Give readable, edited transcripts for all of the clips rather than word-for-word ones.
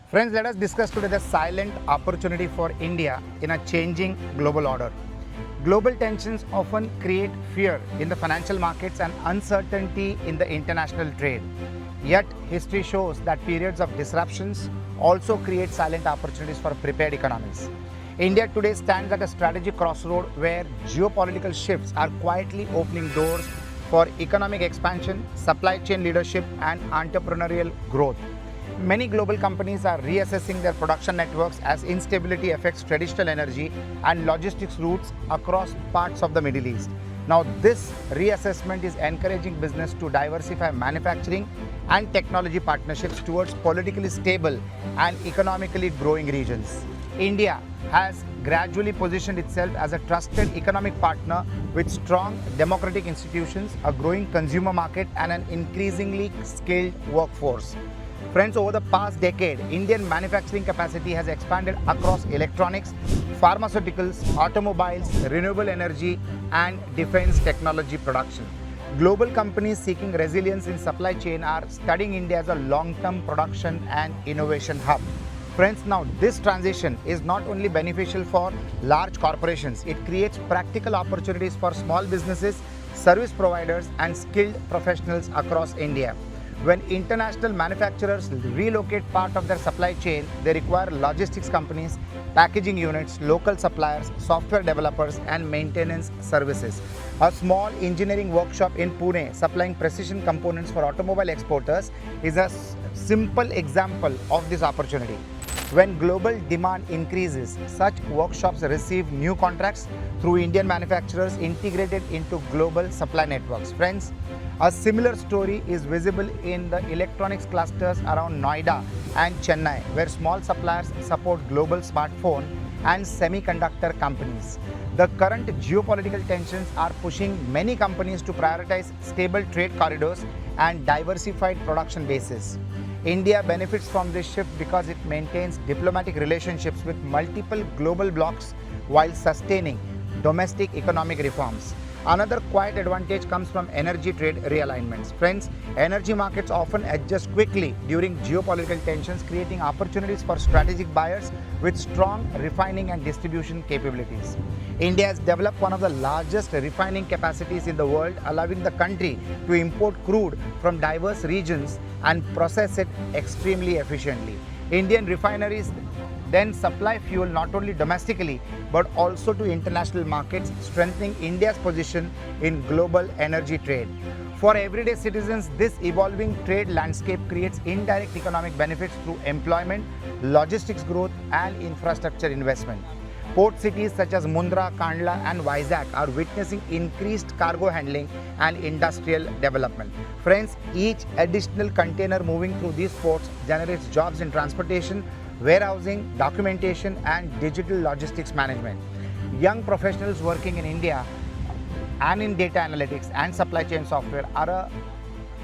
Friends, let us discuss today the silent opportunity for India in a changing global order. Global tensions often create fear in the financial markets and uncertainty in the international trade. Yet, history shows that periods of disruptions also create silent opportunities for prepared economies. India today stands at a strategic crossroad where geopolitical shifts are quietly opening doors for economic expansion, supply chain leadership, and entrepreneurial growth. Many global companies are reassessing their production networks as instability affects traditional energy and logistics routes across parts of the Middle East. Now, this reassessment is encouraging business to diversify manufacturing and technology partnerships towards politically stable and economically growing regions. India has gradually positioned itself as a trusted economic partner with strong democratic institutions, a growing consumer market, and an increasingly skilled workforce. Friends, over the past decade, Indian manufacturing capacity has expanded across electronics, pharmaceuticals, automobiles, renewable energy, and defense technology production. Global companies seeking resilience in supply chain are studying India as a long-term production and innovation hub. Friends, now this transition is not only beneficial for large corporations, it creates practical opportunities for small businesses, service providers, and skilled professionals across India. When international manufacturers relocate part of their supply chain, they require logistics companies, packaging units, local suppliers, software developers, and maintenance services. A small engineering workshop in Pune supplying precision components for automobile exporters is a simple example of this opportunity. When global demand increases, such workshops receive new contracts through Indian manufacturers integrated into global supply networks. Friends, a similar story is visible in the electronics clusters around Noida and Chennai, where small suppliers support global smartphone and semiconductor companies. The current geopolitical tensions are pushing many companies to prioritize stable trade corridors and diversified production bases. India benefits from this shift because it maintains diplomatic relationships with multiple global blocs while sustaining domestic economic reforms. Another quiet advantage comes from energy trade realignments. Friends, energy markets often adjust quickly during geopolitical tensions, creating opportunities for strategic buyers with strong refining and distribution capabilities. India has developed one of the largest refining capacities in the world, allowing the country to import crude from diverse regions and process it extremely efficiently. Indian refineries then supply fuel not only domestically but also to international markets, strengthening India's position in global energy trade. For everyday citizens, this evolving trade landscape creates indirect economic benefits through employment, logistics growth, and infrastructure investment. Port cities such as Mundra, Kandla, and Vizag are witnessing increased cargo handling and industrial development. Friends, each additional container moving through these ports generates jobs in transportation, warehousing, documentation, and digital logistics management. Young professionals working in India and in data analytics and supply chain software are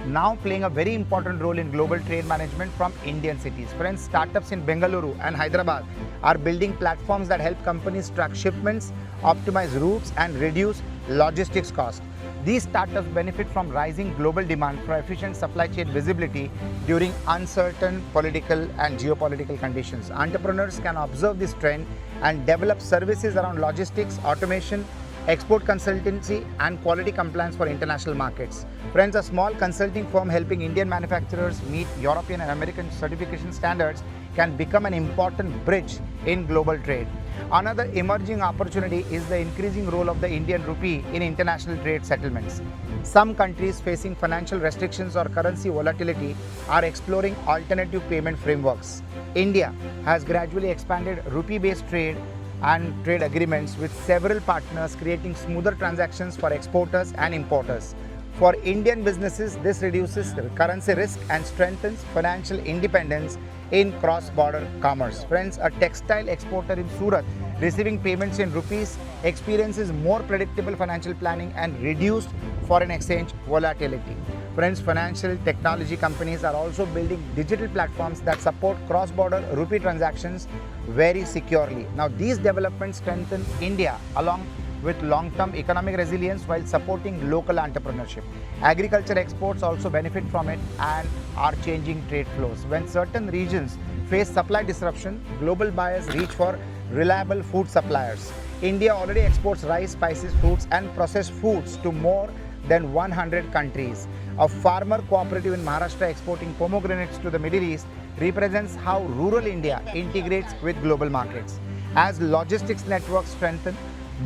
now playing a very important role in global trade management from Indian cities. Friends, startups in Bengaluru and Hyderabad are building platforms that help companies track shipments, optimize routes, and reduce logistics costs. These startups benefit from rising global demand for efficient supply chain visibility during uncertain political and geopolitical conditions. Entrepreneurs can observe this trend and develop services around logistics, automation, export consultancy, and quality compliance for international markets. Friends, a small consulting firm helping Indian manufacturers meet European and American certification standards can become an important bridge in global trade. Another emerging opportunity is the increasing role of the Indian rupee in international trade settlements. Some countries facing financial restrictions or currency volatility are exploring alternative payment frameworks. India has gradually expanded rupee-based trade and trade agreements with several partners, creating smoother transactions for exporters and importers. For Indian businesses, this reduces currency risk and strengthens financial independence in cross-border commerce. Friends, a textile exporter in Surat receiving payments in rupees experiences more predictable financial planning and reduced foreign exchange volatility. Friends, financial technology companies are also building digital platforms that support cross-border rupee transactions very securely. Now, these developments strengthen India along with long-term economic resilience while supporting local entrepreneurship. Agriculture exports also benefit from it and are changing trade flows. When certain regions face supply disruption, global buyers reach for reliable food suppliers. India already exports rice, spices, fruits and processed foods to more than 100 countries. A farmer cooperative in Maharashtra exporting pomegranates to the Middle East represents how rural India integrates with global markets. As logistics networks strengthen,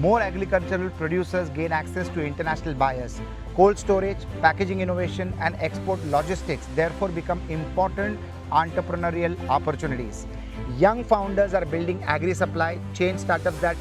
more agricultural producers gain access to international buyers. Cold storage, packaging innovation and export logistics therefore become important entrepreneurial opportunities. Young founders are building agri-supply chain startups that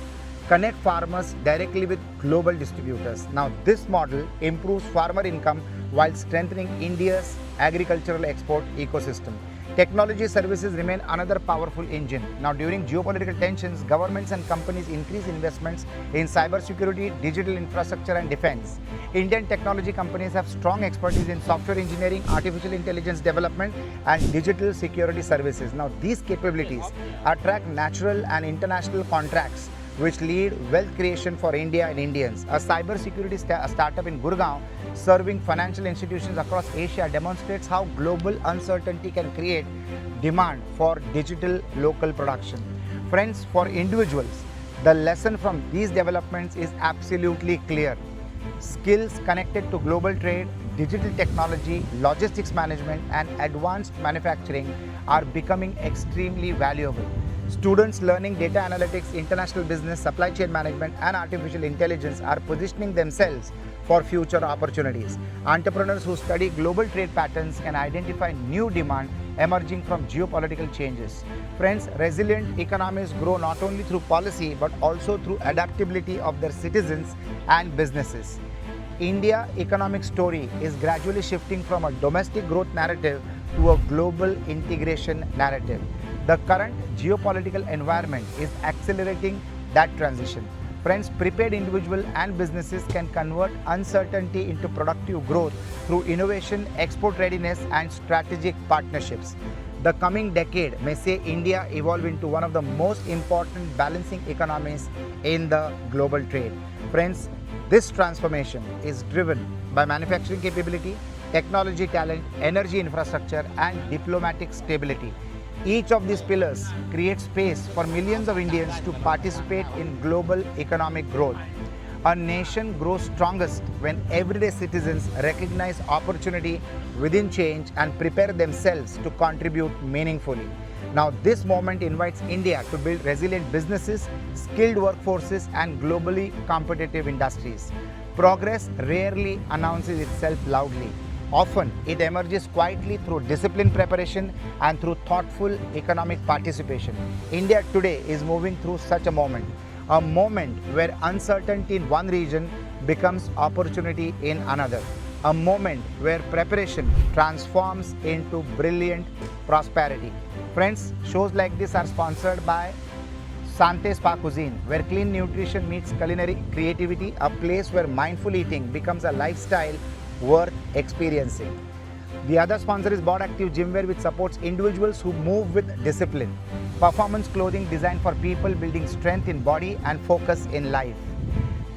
connect farmers directly with global distributors. Now, this model improves farmer income while strengthening India's agricultural export ecosystem. Technology services remain another powerful engine. Now, during geopolitical tensions, governments and companies increase investments in cybersecurity, digital infrastructure and defense. Indian technology companies have strong expertise in software engineering, artificial intelligence development and digital security services. Now, these capabilities attract natural and international contracts which lead wealth creation for India and Indians. A cybersecurity startup in Gurgaon serving financial institutions across Asia demonstrates how global uncertainty can create demand for digital local production. Friends, for individuals, the lesson from these developments is absolutely clear. Skills connected to global trade, digital technology, logistics management and advanced manufacturing are becoming extremely valuable. Students learning data analytics, international business, supply chain management and artificial intelligence are positioning themselves for future opportunities. Entrepreneurs who study global trade patterns can identify new demand emerging from geopolitical changes. Friends, resilient economies grow not only through policy but also through adaptability of their citizens and businesses. India's economic story is gradually shifting from a domestic growth narrative to a global integration narrative. The current geopolitical environment is accelerating that transition. Friends, prepared individuals and businesses can convert uncertainty into productive growth through innovation, export readiness and strategic partnerships. The coming decade may see India evolve into one of the most important balancing economies in the global trade. Friends, this transformation is driven by manufacturing capability, technology talent, energy infrastructure and diplomatic stability. Each of these pillars creates space for millions of Indians to participate in global economic growth. A nation grows strongest when everyday citizens recognize opportunity within change and prepare themselves to contribute meaningfully. Now, this moment invites India to build resilient businesses, skilled workforces and globally competitive industries. Progress rarely announces itself loudly. Often, it emerges quietly through disciplined preparation and through thoughtful economic participation. India today is moving through such a moment where uncertainty in one region becomes opportunity in another, a moment where preparation transforms into brilliant prosperity. Friends, shows like this are sponsored by Sante Spa Cuisine, where clean nutrition meets culinary creativity, a place where mindful eating becomes a lifestyle worth experiencing. The other sponsor is Bod Active Gymwear, which supports individuals who move with discipline. Performance clothing designed for people building strength in body and focus in life.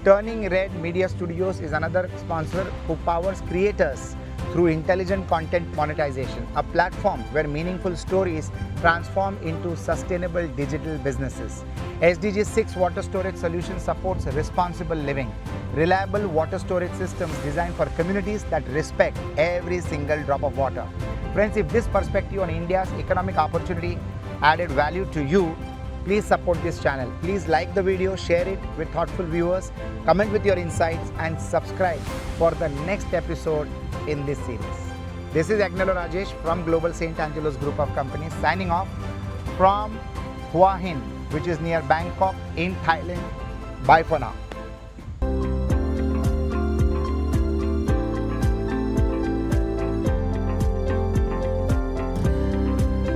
Turning Red Media Studios is another sponsor who powers creators through intelligent content monetization, a platform where meaningful stories transform into sustainable digital businesses. SDG 6 Water Storage Solution supports responsible living, reliable water storage systems designed for communities that respect every single drop of water. Friends, if this perspective on India's economic opportunity added value to you, please support this channel. Please like the video, share it with thoughtful viewers, comment with your insights and subscribe for the next episode in this series. This is Agnelorajesh from Global St. Angelo's Group of Companies signing off from Hua Hin, which is near Bangkok in Thailand. Bye for now.